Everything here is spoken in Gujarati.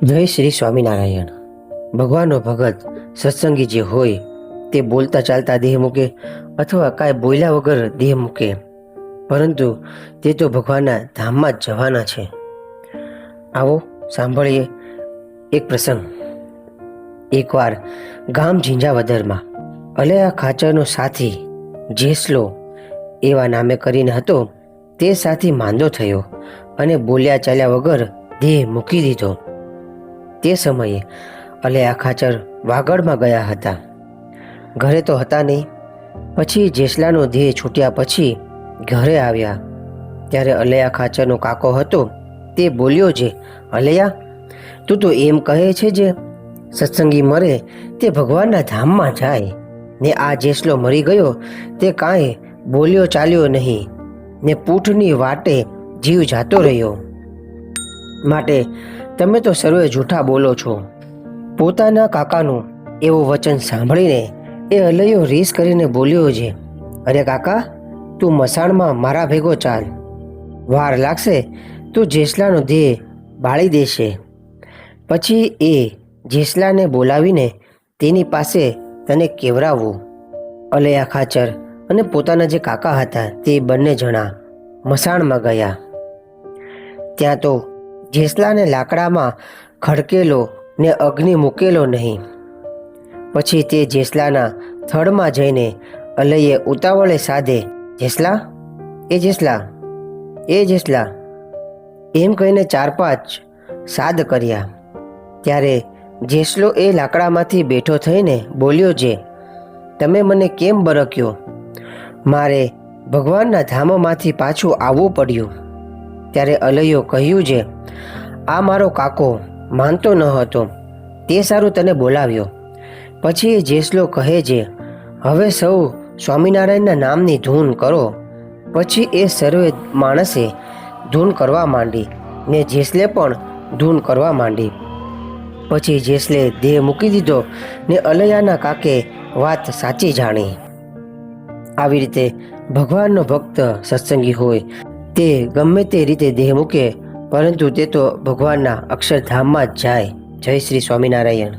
જય શ્રી સ્વામિનારાયણ। ભગવાનનો ભગત સત્સંગી જે હોય તે બોલતા ચાલતા દેહ મૂકે અથવા કાંઈ બોલ્યા વગર દેહ મૂકે, પરંતુ તે તો ભગવાનના ધામમાં જ જવાના છે। આવો સાંભળીએ એક પ્રસંગ। એકવાર ગામ ઝીંઝાવદરમાં અલૈયા ખાચરનો સાથી જેસલો એવા નામે કરીને હતો। તે સાથી માંદો થયો અને બોલ્યા ચાલ્યા વગર દેહ મૂકી દીધો। તે સમયે અલૈયા ખાચર વાગડમાં ગયા હતા, ઘરે તો હતા નહીં। પછી જેસલાનો દેહ છૂટ્યા પછી ઘરે આવ્યા ત્યારે અલૈયા ખાચરનો કાકો હતો તે બોલ્યો છે, અલૈયા, તું તો એમ કહે છે જે સત્સંગી મરે તે ભગવાનના ધામમાં જાય, ને આ જેસલો મરી ગયો તે કાંઈ બોલ્યો ચાલ્યો નહીં ને પૂંઠની વાટે જીવ જાતો રહ્યો, માટે તમે તો સર્વે જૂઠા બોલો છો। પોતાના કાકાનું એવું વચન સાંભળીને એ અલૈયો રીસ કરીને બોલ્યો છે, અરે કાકા, તું મસાણમાં મારા ભેગો ચાલ, વાર લાગશે તું જેસલાનો દેહ બાળી દેશે। પછી એ જેસલાને બોલાવીને તેની પાસે તને કેવરાવું। અલૈયા ખાચર અને પોતાના જે કાકા હતા તે બંને જણા મસાણમાં ગયા। ત્યાં તો જેસલાને લાકડામાં ખડકેલો ને અગ્નિ મૂકેલો નહીં। પછી તે જેસલાના થડમાં જઈને અલૈયે ઉતાવળે સાધે, જેસલા, એ જેસલા, એ જેસલા એમ કહીને 4-5 સાદ કર્યા। ત્યારે જેસલો એ લાકડામાંથી બેઠો થઈને બોલ્યો છે, તમે મને કેમ બરક્યો? મારે ભગવાનના ધામમાંથી પાછું આવવું પડ્યું। ત્યારે અલૈયો કહ્યું છે, આ મારો કાકો માનતો ન હતો, તે સારું તને બોલાવ્યો। પછી એ જેસલો કહે છે, હવે સૌ સ્વામિનારાયણના નામની ધૂન કરો। પછી એ સર્વે માણસે ધૂન કરવા માંડી ને જેસલે પણ ધૂન કરવા માંડી। પછી જેસલે દેહ મૂકી દીધો ને અલૈયાના કાકે વાત સાચી જાણી। આવી રીતે ભગવાનનો ભક્ત સત્સંગી હોય તે ગમે તે રીતે દેહ મૂકે, પરંતુ તે તો ભગવાનના અક્ષરધામમાં જ જાય। જય શ્રી સ્વામિનારાયણ।